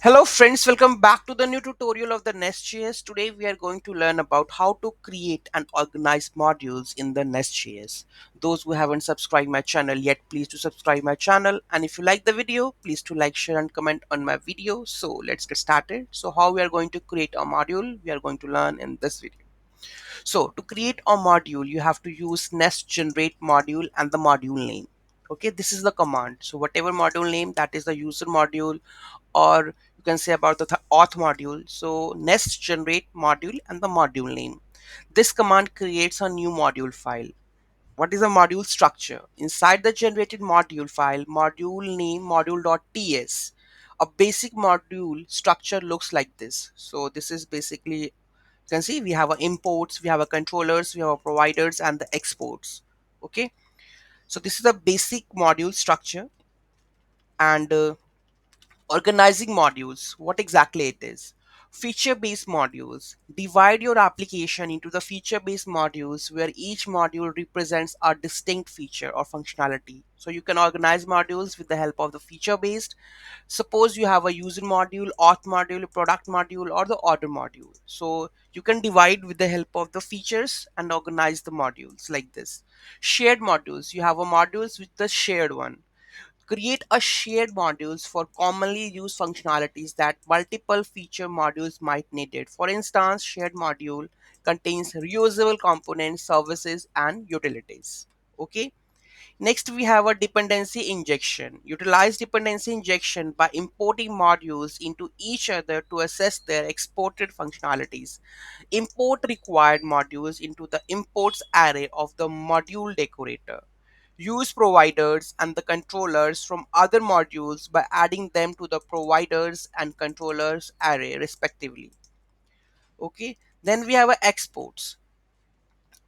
Hello friends, welcome back to the new tutorial of the NestJS. Today we are going to learn about how to create and organize modules in the NestJS. Those who haven't subscribed my channel yet, please do subscribe my channel. And if you like the video, please do like, share and comment on my video. So let's get started. So how we are going to create a module, we are going to learn in this video. So to create a module, you have to use nest generate module and the module name. Okay, this is the command. So whatever module name, that is the user module, or you can say about the auth module. So nest generate module and the module name. This command creates a new module file. What is a module structure? Inside the generated module file, module name module.ts. A basic module structure looks like this. So this is basically, you can see we have our imports, we have our controllers, we have our providers and the exports. Okay, so this is a basic module structure. And organizing modules, what exactly it is? Feature based modules. Divide your application into the feature based modules where each module represents a distinct feature or functionality. So you can organize modules with the help of the feature based. Suppose you have a user module, auth module, product module, or the order module. So you can divide with the help of the features and organize the modules like this. Shared modules. You have a modules with the shared one. Create a shared modules for commonly used functionalities that multiple feature modules might need it. For instance, shared module contains reusable components, services, and utilities. Okay. Next, we have a dependency injection. Utilize dependency injection by importing modules into each other to access their exported functionalities. Import required modules into the imports array of the module decorator. Use providers and the controllers from other modules by adding them to the providers and controllers array respectively. Okay, then we have a exports.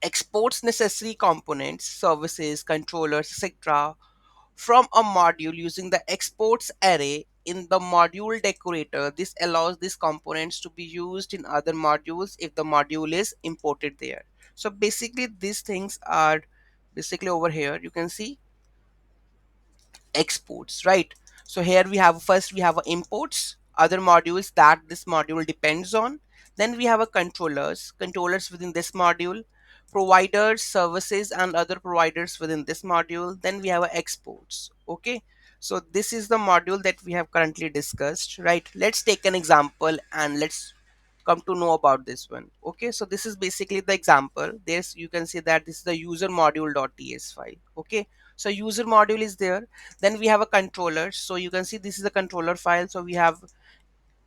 Exports necessary components, services, controllers, etc. from a module using the exports array in the module decorator. This allows these components to be used in other modules if the module is imported there. So basically these things are basically over here. You can see exports, right? So here we have, first we have imports, other modules that this module depends on. Then we have a controllers within this module, providers, services and other providers within this module. Then we have a exports. Okay, so this is the module that we have currently discussed, right? Let's take an example and let's come to know about this one. Okay, so this is basically the example. There's, you can see that this is the user module.ts file. Okay, so user module is there. Then we have a controller. So you can see this is the controller file. So we have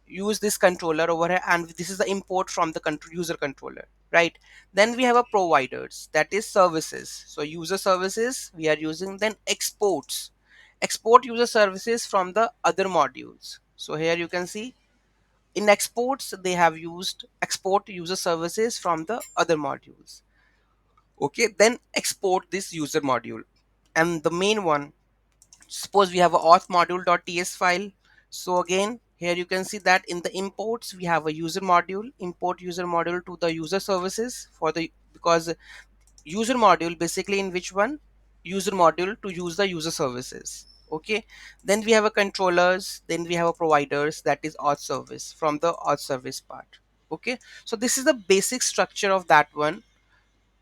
used this controller over here, and this is the import from the user controller, right? Then we have a providers, that is services. So user services we are using. Then exports, export user services from the other modules. So here you can see in exports they have used export user services from the other modules. Okay, then export this user module. And the main one, suppose we have a auth module.ts file. So again here you can see that in the imports we have a user module, import user module to the user services for the, because user module basically in which one, user module to use the user services. Okay, then we have a controllers, then we have a providers, that is auth service from the auth service part. Okay, so this is the basic structure of that one,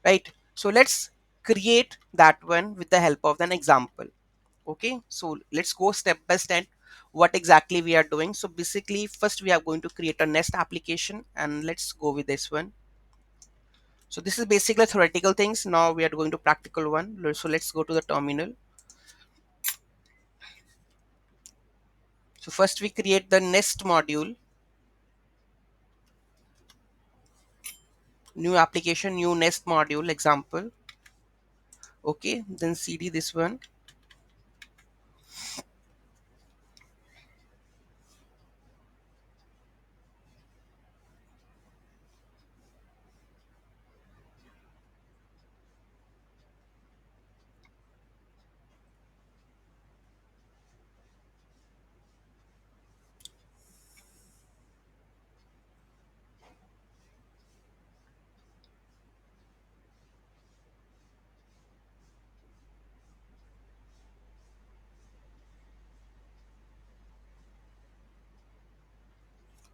right? So let's create that one with the help of an example. Okay, so let's go step by step what exactly we are doing. So basically first we are going to create a nest application, and let's go with this one. So this is basically theoretical things. Now we are going to practical one. So let's go to the terminal. So first we create the nest module, new application, new nest module example. Okay, then cd this one.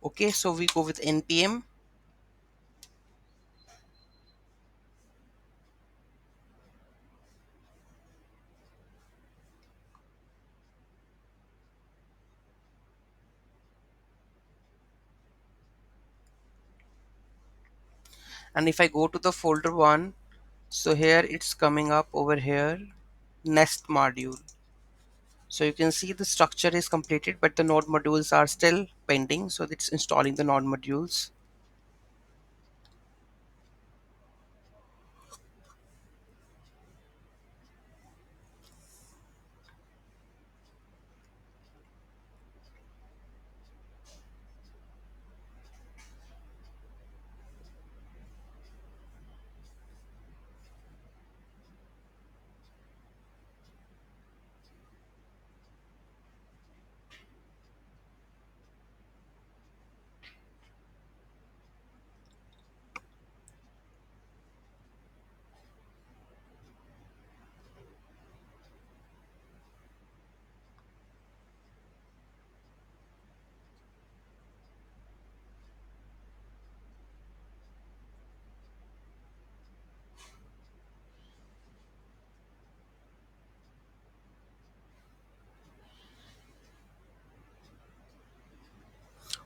Okay, so we go with npm, and if I go to the folder one, so here it's coming up over here, nest module. So you can see the structure is completed, but the node modules are still pending, so it's installing the node modules.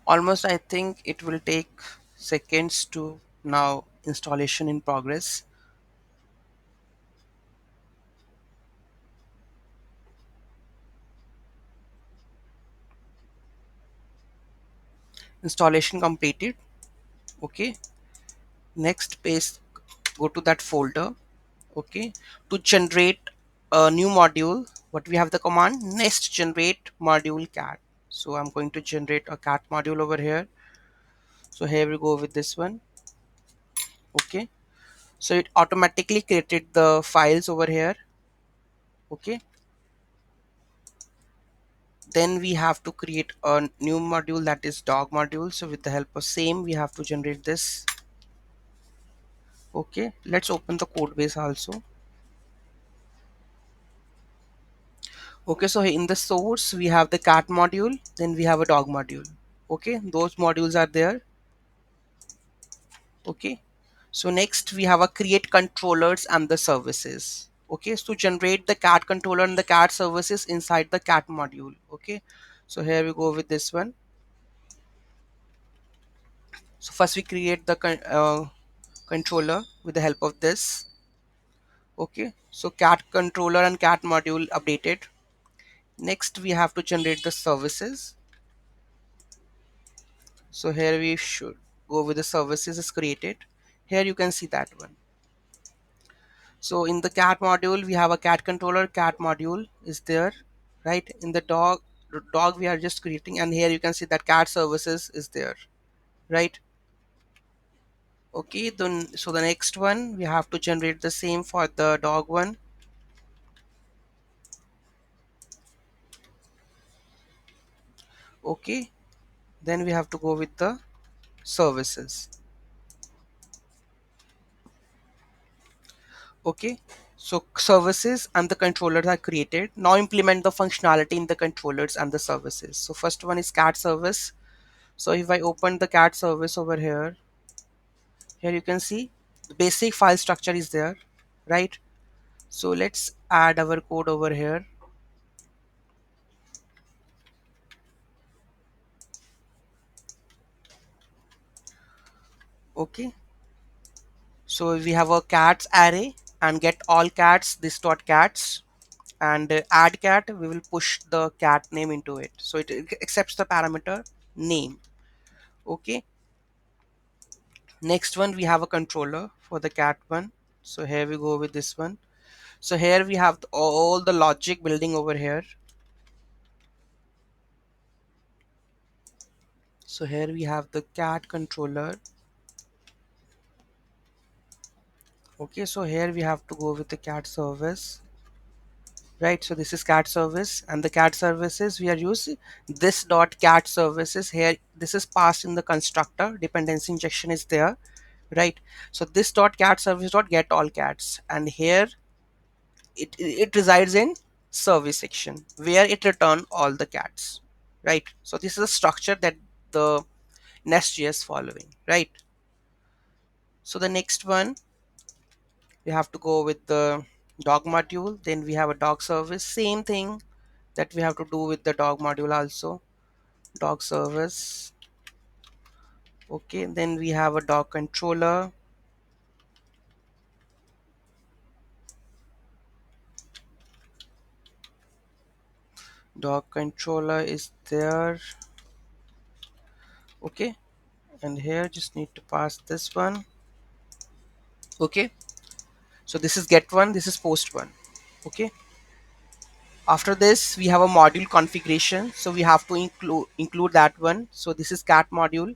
Almost, I think it will take seconds to now installation in progress. Installation completed. Okay, next page, go to that folder. Okay, to generate a new module, what we have the command nest generate module cat. So I'm going to generate a cat module over here. So here we go with this one. Okay, so it automatically created the files over here. Okay, then we have to create a new module, that is dog module. So with the help of same, we have to generate this. Okay, let's open the code base also. Okay, so in the source we have the cat module, then we have a dog module. Okay, those modules are there. Okay, so next we have a create controllers and the services. Okay, so generate the cat controller and the cat services inside the cat module. Okay, so here we go with this one. So first we create the controller with the help of this. Okay, so cat controller and cat module updated. Next we have to generate the services. So here we should go with the services is created. Here you can see that one. So in the cat module we have a cat controller, cat module is there, right? In the dog we are just creating, and here you can see that cat services is there, right? Okay, then so the next one we have to generate the same for the dog one. Okay, then we have to go with the services. Okay, so services and the controllers are created. Now implement the functionality in the controllers and the services. So first one is cat service. So if I open the cat service over here, here you can see the basic file structure is there, right? So let's add our code over here. Okay, so we have a cats array and get all cats this dot cats, and add cat, we will push the cat name into it, so it accepts the parameter name. Okay, next one we have a controller for the cat one. So here we go with this one. So here we have all the logic building over here. So here we have the cat controller. Okay, so here we have to go with the cat service, right? So this is cat service, and the cat services we are using this dot cat services here. This is passed in the constructor, dependency injection is there, right? So this dot cat service dot get all cats, and here it resides in service section where it return all the cats, right? So this is a structure that the Nest.js following, right? So the next one, we have to go with the dog module. Then we have a dog service, same thing that we have to do with the dog module also. Dog service. Okay, then we have a dog controller. Dog controller is there. Okay, and here just need to pass this one. Okay, so this is get one, this is post one. Okay, after this we have a module configuration, so we have to include that one. So this is cat module.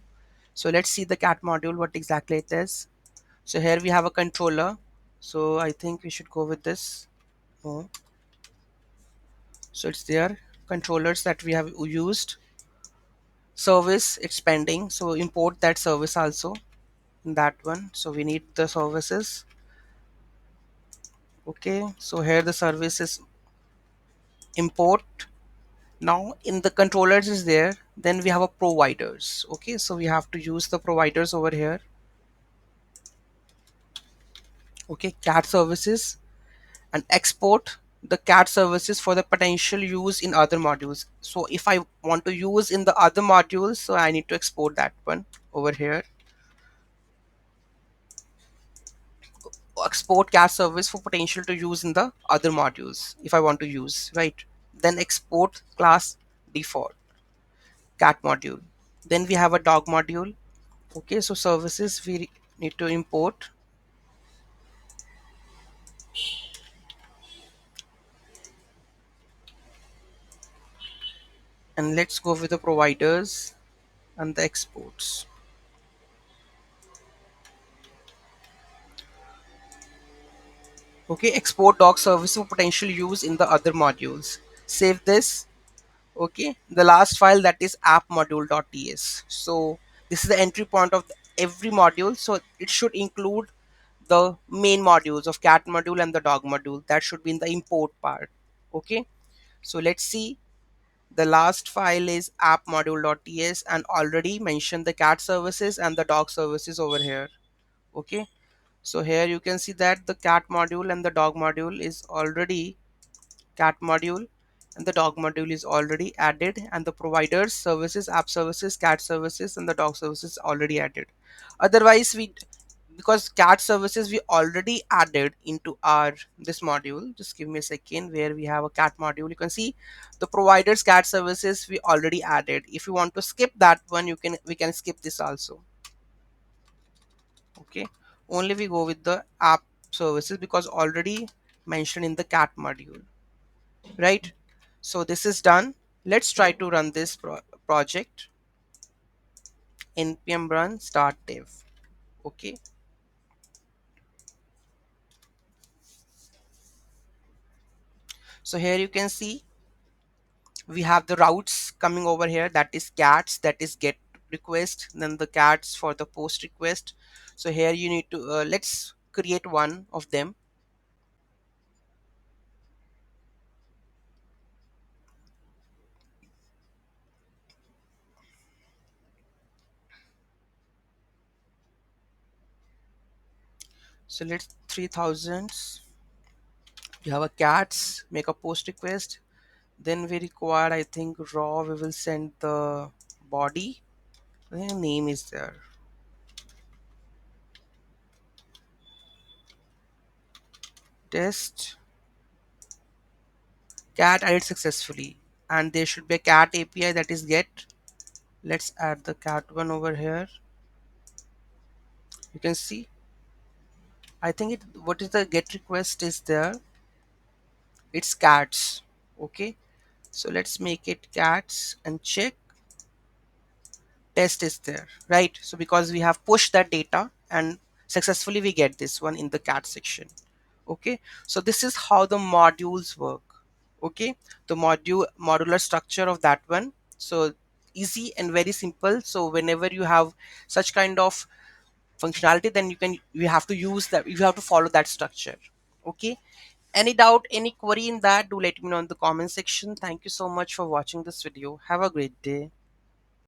So let's see the cat module, what exactly it is. So here we have a controller, so I think we should go with this. No. So it's there, controllers that we have used. Service, it's pending, so import that service also in that one. So we need the services. Okay, so here the service is import. Now in the controllers is there, then we have a providers. Okay, so we have to use the providers over here. Okay, cat services, and export the cat services for the potential use in other modules. So if I want to use in the other modules, so I need to export that one over here. Export cat service for potential to use in the other modules if I want to use, right? Then export class default cat module. Then we have a dog module. Okay, so services we need to import, and let's go with the providers and the exports. Okay, export dog service for potential use in the other modules. Save this. Okay, the last file, that is app module.ts. So this is the entry point of every module, so it should include the main modules of cat module and the dog module. That should be in the import part. Okay, so let's see. The last file is app module.ts, and already mentioned the cat services and the dog services over here. Okay, so here you can see that the cat module and the dog module is already, cat module and the dog module is already added, and the providers services, app services, cat services and the dog services already added. Otherwise we, because cat services we already added into our this module, just give me a second, where we have a cat module, you can see the providers cat services we already added. If you want to skip that one, you can, we can skip this also. Okay, only we go with the app services because already mentioned in the cat module, right? So this is done. Let's try to run this project. Npm run start dev. Okay, so here you can see we have the routes coming over here, that is cats, that is get request, then the cats for the post request. So here you need to let's create one of them. So let's 3000s. You have a cats, make a post request. Then we require, I think, raw, we will send the body. I think name is there. Test cat added successfully, and there should be a cat API, that is get. Let's add the cat one over here. You can see, I think it, what is the get request is there, it's cats. Okay, so let's make it cats and check test is there, right? So because we have pushed that data and successfully we get this one in the cat section. Okay, so this is how the modules work. Okay, the modular structure of that one. So easy and very simple. So whenever you have such kind of functionality, then you have to use that, you have to follow that structure. Okay, any doubt, any query in that, do let me know in the comment section. Thank you so much for watching this video. Have a great day.